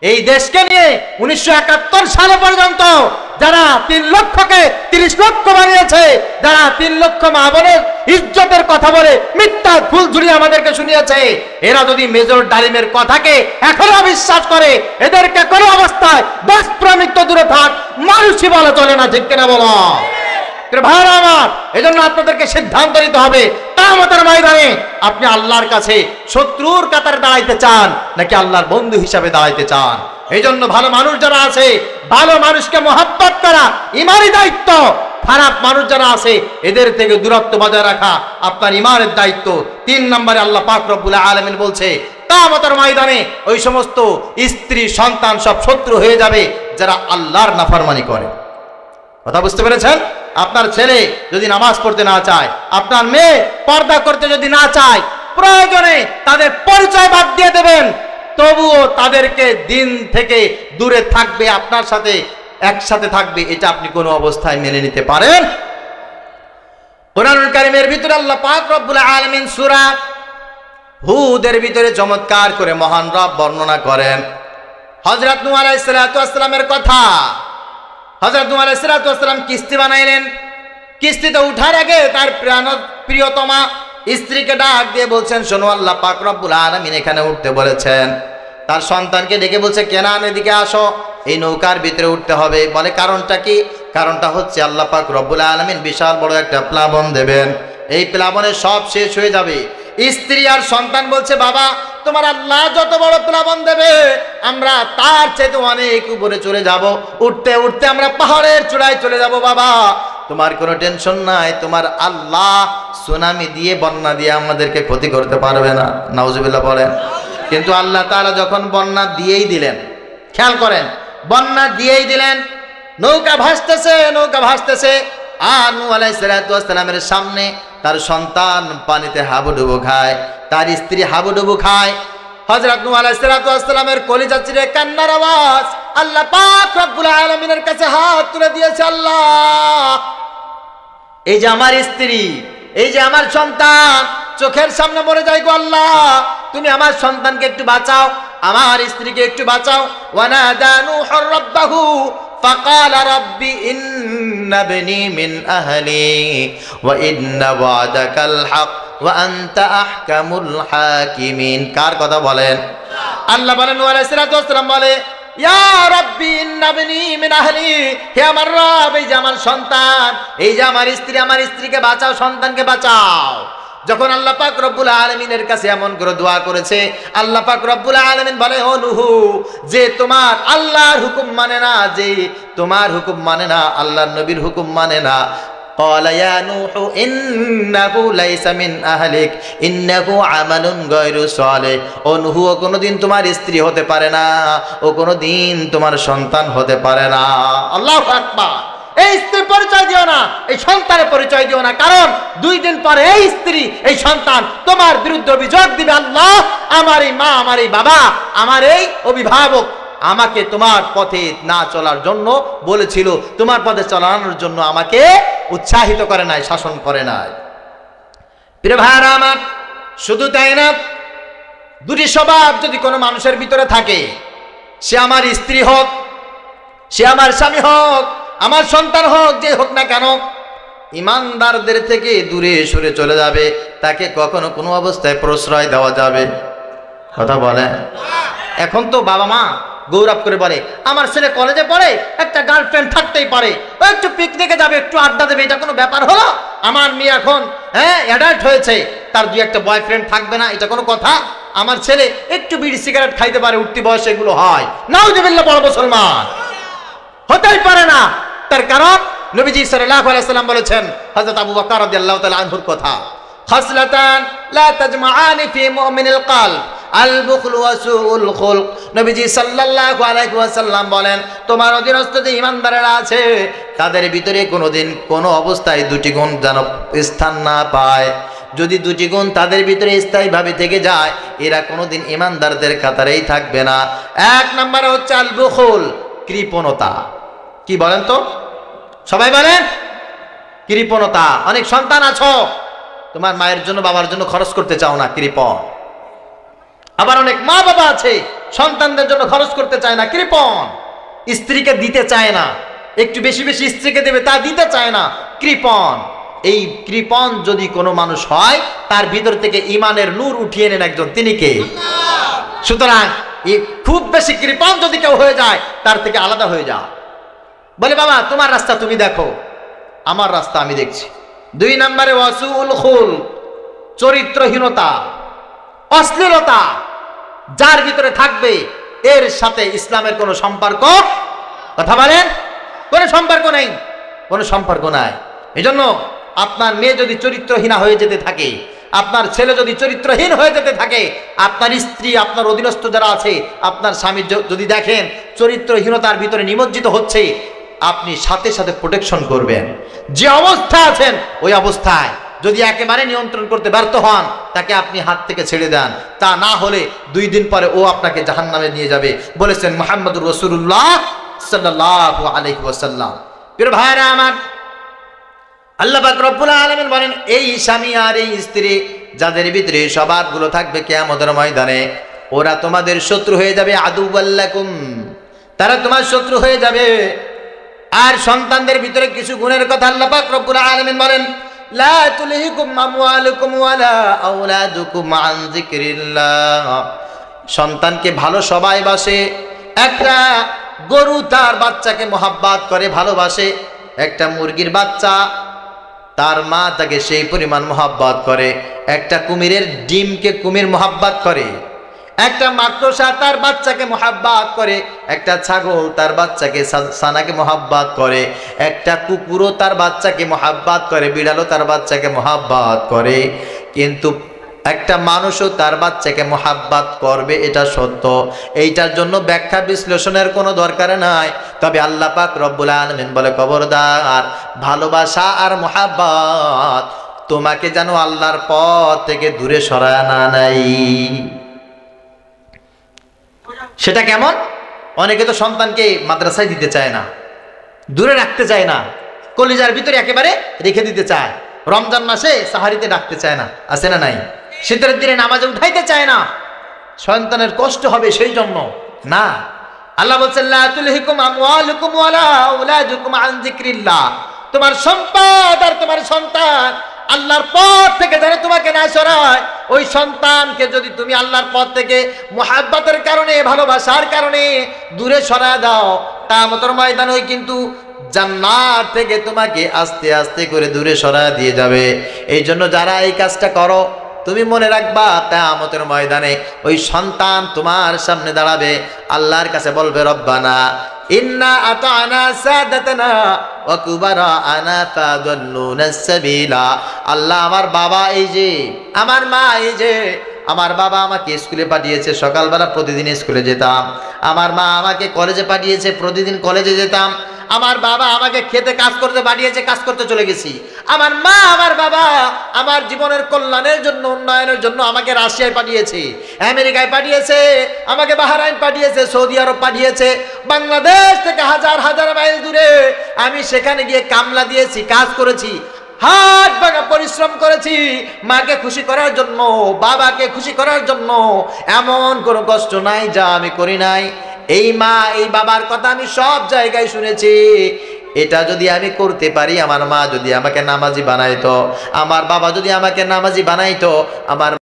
এই দেশকে নিয়ে 1971 সাল পর্যন্ত যারা 3 লক্ষকে 30 লক্ষ বানিয়েছে, যারা 3 লক্ষ মা বোনের ইজ্জতের কথা বলে মিথ্যা ফুল ঝুলিয়ে আমাদেরকে শুনিয়েছে, এরা যদি মেজর ডালিমের কথাকে এখনো বিশ্বাস করে, এদেরকে কোনো অবস্থায় দেশপ্রেমিক তো দূরে থাক, মানুষই বলা চলে না। ঠিক কিনা বলো ভাইরা আমার? এজন্য আপনাদেরকে সিদ্ধান্ত নিতে হবে, কিয়ামতের ময়দানে আপনি আল্লাহর কাছে শত্রুর কাতারে দাঁড়াইতে চান নাকি আল্লাহর বন্ধু হিসাবে দাঁড়াইতে চান? এই জন্য ভালো মানুষ যারা আছে, ভালো মানুষকে মহব্বত করা ইমানি দায়িত্ব। খারাপ মানুষ যারা আছে এদের থেকে দূরত্ব বজায় রাখা আপনার ইমানের দায়িত্ব। 3 নম্বরে আল্লাহ পাক রব্বুল আলামিন বলছে, কিয়ামতের ময়দানে ওই সমস্ত স্ত্রী সন্তান সব শত্রু হয়ে যাবে যারা আল্লাহর নাফরমানি করে। কথা বুঝতে পেরেছেন? আপনার ছেলে যদি নামাজ পড়তে না চায়, আপনার মেয়ে পর্দা করতে যদি না চায়, প্রয়োজনে তাদের পরিচয় বাদ দিয়ে দেবেন, তবুও তাদেরকে দিন থেকে দূরে থাকবে, আপনার সাথে একসাথে থাকবে। এটা আপনি কোনো অবস্থায় মেনে নিতে পারেন? কোরআনুল কারীমের ভিতরে আল্লাহ পাক রব্বুল আলামিন সূরা হুদের ভিতরে চমৎকার করে মহান রব বর্ণনা করেন হযরত নূহ আলাইহিস সালাতু ওয়াস সালামের কথা। হযরত নূহ আলাইহিস সালাতু ওয়াস সালাম কিস্তি বানাইলেন। কিস্তিতে উঠার আগে তার প্রিয়তমা স্ত্রীকে ডাক দিয়ে বলছেন, শোনো, আল্লাহ পাক রব্বুল আলামিন এখানে উঠতে বলেছেন। তার সন্তানকে ডেকে বলছে, কেনান এদিকে আসো, এই নৌকার ভিতরে উঠতে হবে। বলে কারণটা কি? কারণটা হচ্ছে আল্লাহ পাক রব্বুল আলামিন বিশাল বড় একটা প্লাবন দেবেন, এই প্লাবনে সব শেষ হয়ে যাবে। স্ত্রী আর সন্তান বলছে, বাবা, তোমার আল্লাহ যত বড় প্লাবন দেবে আমরা তার চাইতে অনেক উপরে চলে যাব, উঠতে উঠতে আমরা পাহাড়ের চূড়ায় চলে যাব। বাবা, তোমার কোনো টেনশন নাই, তোমার আল্লাহ সুনামি দিয়ে বন্যা দিয়ে আমাদেরকে ক্ষতি করতে পারবে না। নাউজুবিল্লাহ বলেন। কিন্তু আল্লাহ তাআলা যখন বন্যা দিয়েই দিলেন, খেয়াল করেন, বন্যা দিয়েই দিলেন, নৌকা ভাসতেছে, নৌকা ভাসতেছে, আর নূহ আলাইহিস সালাতু ওয়াস সালামের সামনে তার সন্তান পানিতে হাবুডুবু খায়, তার স্ত্রী হাবুডুবু খায়। হযরত নূহ আলাইহিস সালাতু ওয়াস সালামের কলিজা চিরে কান্নার আওয়াজ আল্লাহ পাক রব্বুল আলামিনের কাছে হাত তুলে দিয়েছে, আল্লাহ, এই যে আমার স্ত্রী, এই যে আমার সন্তান চোখের সামনে মরে যায় গো আল্লাহ, তুমি আমার সন্তানকে একটু বাঁচাও, আমার স্ত্রীকে একটু বাঁচাও। ওয়ানাদা নূহু রাব্বাহু ফাকালা রাব্বি ইন্না বনি মিন আহলি ওয়া ইন্না ওয়াদাকাল হক ওয়া আনতা আহকামুল হাকিমিন। কার কথা বলেন? আল্লাহ বলেন, নূহ আলাইহিস সালাতু ওয়াস সালাম বলে, ইয়া রাব্বি ইন্না বনি মিন আহলি, হে আমার রব, এই যে আমার সন্তান, এই যে আমার স্ত্রী, আমার স্ত্রীকে বাঁচাও, সন্তানকে বাঁচাও। যখন আল্লাহ পাক রব্বুল আলামিনের কাছে এমন করে দোয়া করেছে, আল্লাহ পাক রব্বুল আলামিন বলে, ও নূহ, যে তোমার আল্লাহর হুকুম মানে না, যে তোমার হুকুম মানে না, আল্লাহর নবীর হুকুম মানে না, قال يا نوح إنه ليس من أهلك إنه عمل غير صالح। ও নূহ, ও কোনোদিন তোমার স্ত্রী হতে পারে না, ও কোনোদিন তোমার সন্তান হতে পারে না। আল্লাহু আকবার। এই স্ত্রীর পরিচয় দিও না, এই সন্তানের পরিচয় দিও না, কারণ 2 দিন পরে এই স্ত্রী, এই সন্তান তোমার বিরুদ্ধে অভিযোগ দিবে, আল্লাহ, আমার এই মা, আমার এই বাবা, আমার এই অভিভাবক আমাকে তোমার পথে না চলার জন্য বলেছিল, তোমার পথে চালানোর জন্য আমাকে উৎসাহিত করে নাই, শাসন করে নাই। প্রিয় ভাইরা আমার, শুধু তাই না, 2টি স্বভাব যদি কোনো মানুষের ভিতরে থাকে, সে আমার স্ত্রী হোক, সে আমার স্বামী হোক, আমার সন্তান হোক, যে হোক না কেন, ইমানদারদের থেকে দূরে সরে চলে যাবে, তাকে কখনো কোনো অবস্থায় প্রশ্রয় দেওয়া যাবে। কথা বলে। এখন তো বাবা মা গৌরব করে বলে, আমার ছেলে কলেজে পড়ে, একটা গার্লফ্রেন্ড থাকতেই পারে, ও একটু পিকনিকে যাবে, একটু আড্ডা দেবে, এটা কোনো ব্যাপার হলো? আমার মেয়ে এখন অ্যাডাল্ট হয়েছে, তার 2-1টা বয়ফ্রেন্ড থাকবে না, এটা কোনো কথা? আমার ছেলে একটু বিড়ি সিগারেট খাইতে পারে, উঠতি বয়সে, এগুলো হয়? নাউজুবিল্লাহ, বড় মুসলমান হতেই পারে না। তার কারণ নবীজি সাল্লাল্লাহু আলাইহি ওয়াসাল্লাম বলেছেন, হযরত আবু বকর রাদিয়াল্লাহু তাআলা আনহুর কথা, খাসলাতান লা তাজমাআনি ফি মুমিনিল কলব আল বুখল ওয়া সুউল খুলক। নবীজি সাল্লাল্লাহু আলাইহি ওয়াসাল্লাম বলেন, তোমার অধীনস্থ যে ঈমানদারেরা আছে, তাদের ভিতরে কোনোদিন কোনো অবস্থায় 2টি গুণ যেন স্থান না পায়। যদি 2টি গুণ তাদের ভিতরে স্থায়ীভাবে থেকে যায়, এরা কোনোদিন ঈমানদারদের কাতারেই থাকবে না। 1 নম্বরে হচ্ছে আল বুখল, কৃপণতা। কি বলেন তো? সবাই বলেন, কৃপণতা। অনেক সন্তান আছো, তোমার মায়ের জন্য, বাবার জন্য খরচ করতে চাও না, কৃপণ। আবার অনেক মা বাবা আছে সন্তানদের জন্য খরচ করতে চায় না, কৃপণ। স্ত্রীকে দিতে চায় না, একটু বেশি বেশি স্ত্রীকে দেবে তা দিতে চায় না, কৃপণ। এই কৃপণ যদি কোনো মানুষ হয়, তার ভিতর থেকে ইমানের নূর উঠিয়ে নেন একজন, তিনি কে? সুতরাং খুব বেশি কৃপণ যদি কেউ হয়ে যায়, তার থেকে আলাদা হয়ে যাও। বলে বাবা তোমার রাস্তা তুমি দেখো, আমার রাস্তা আমি দেখছি। 2 নম্বরে ওয়াসুল খুল, চরিত্রহীনতা, অশ্লীলতা যার ভিতরে থাকবে, এর সাথে ইসলামের কোনো সম্পর্ক, কথা বলেন, কোনো সম্পর্ক নেই, কোনো সম্পর্ক নাই। এজন্য আপনার মেয়ে যদি চরিত্রহীনা হয়ে যেতে থাকে, আপনার ছেলে যদি চরিত্রহীন হয়ে যেতে থাকে, আপনার স্ত্রী, আপনার অধীনস্থ যারা আছে, আপনার স্বামী যদি দেখেন চরিত্রহীনতার ভিতরে নিমজ্জিত হচ্ছে, আপনি সাথে সাথে প্রোটেকশন করবেন। যে অবস্থা আছেন ওই অবস্থায় যদি একেবারে নিয়ন্ত্রণ করতে ব্যর্থ হন, তাকে আপনি হাত থেকে ছেড়ে দেন। তা না হলে 2 দিন পরে ও আপনাকে জাহান্নামে নিয়ে যাবে, বলেছেন মুহাম্মদুর রাসূলুল্লাহ সাল্লাল্লাহু আলাইহি ওয়াসাল্লাম। প্রিয় ভাইরা আমার, আল্লাহ পাক রব্বুল আলামিন বলেন, এই স্বামী আর এই স্ত্রী যাদের ভিতরে স্বভাবগুলো থাকবে কিয়ামতের ময়দানে, ওরা তোমাদের শত্রু হয়ে যাবে, আদুওয়াল্লাকুম, তারা তোমার শত্রু হয়ে যাবে। আর সন্তানদের ভিতরে কিছু গুণের কথা আল্লাহ পাক রব্বুল আলামিন বলেন, লা তুলহিকুম আমওয়ালুকুম ওয়ালা আওলাদুকুম আন যিকরিল্লাহ। সন্তানকে ভালো সবাই বাসে। একটা গরু তার বাচ্চাকে মোহাব্বত করে, ভালোবাসে। একটা মুরগির বাচ্চা তার মা তাকে সেই পরিমাণ মোহাব্বত করে। একটা কুমিরের ডিমকে কুমির মোহাব্বত করে। একটা মাকড়সা তার বাচ্চাকে মোহাব্বত করে। একটা ছাগল তার বাচ্চাকে ছানাকে মোহাব্বত করে। একটা কুকুরও তার বাচ্চাকে মোহাব্বত করে, বিড়ালও তার বাচ্চাকে মোহাব্বত করে। কিন্তু একটা মানুষও তার বাচ্চাকে মোহাব্বত করবে, এটা সত্য। এইটার জন্য ব্যাখ্যা বিশ্লেষণের কোনো দরকার নাই। তবে আল্লাহ পাক রব্বুল আলামিন বলে, খবরদার, ভালোবাসা আর মোহাব্বত তোমাকে যেন আল্লাহর পথ থেকে দূরে সরায় না নাই। সেটা কেমন? অনেকে তো সন্তানকে মাদ্রাসায় দিতে চায় না, দূরে রাখতে চায় না, কলিজার ভিতরে একেবারে রেখে দিতে চায়। রমজান মাসে সাহারিতে ডাকতে চায় না, আছে না নাই? শীতের দিনে নামাজে উঠাইতে চায় না, সন্তানের কষ্ট হবে সেই জন্য না। আল্লাহ বলছেন, লা তুলহিকুম আমওয়ালুকুম ওয়ালা আওলাদুকুম আন যিকরিল্লাহ। তোমার সম্পদ আর তোমার সন্তান আল্লাহর পথ থেকে যেন তোমাকে না সরায়। ওই সন্তানকে যদি তুমি আল্লাহর পথ থেকে মুহাব্বতের কারণে, ভালোবাসার কারণে দূরে সরায় দাও, কিয়ামতের ময়দানে ওই কিন্তু জান্নাত থেকে তোমাকে আস্তে আস্তে করে দূরে সরায় দিয়ে যাবে। এই জন্য যারা এই কাজটা করো, তুমি মনে রাখবা, কিয়ামতের ময়দানে ওই সন্তান তোমার সামনে দাঁড়াবে, আল্লাহর কাছে বলবে, রব্বানা ইন্না আতানা সাদাতানা ওয়া কুবারানা ফাদাল্লুনা সাবিলা। আল্লাহ, আমার বাবা এই যে, আমার মা এই যে, আমার বাবা আমাকে স্কুলে পাঠিয়েছে, সকালবেলা প্রতিদিন স্কুলে যেতাম। আমার মা আমাকে কলেজে পাঠিয়েছে, প্রতিদিন কলেজে যেতাম। আমার বাবা আমাকে খেতে কাজ করতে পাঠিয়েছে, কাজ করতে চলে গেছি। আমার মা, আমার বাবা আমার জীবনের কল্যাণের জন্য, উন্নয়নের জন্য আমাকে রাশিয়ায় পাঠিয়েছে, আমেরিকায় পাঠিয়েছে, আমাকে বাহরাইন পাঠিয়েছে, সৌদি আরব পাঠিয়েছে। বাংলাদেশ থেকে হাজার হাজার মাইল দূরে আমি সেখানে গিয়ে কামলা দিয়েছি, কাজ করেছি, হাত ভাঙা পরিশ্রম করেছি মাকে খুশি করার জন্য, বাবাকে খুশি করার জন্য। এমন কোনো কষ্ট নাই যা আমি করি নাই। এই মা, এই বাবার কথা আমি সব জায়গায় শুনেছি। এটা যদি আমি করতে পারি, আমার মা যদি আমাকে নামাজি বানাইতো, আমার বাবা যদি আমাকে নামাজি বানাইতো, আমার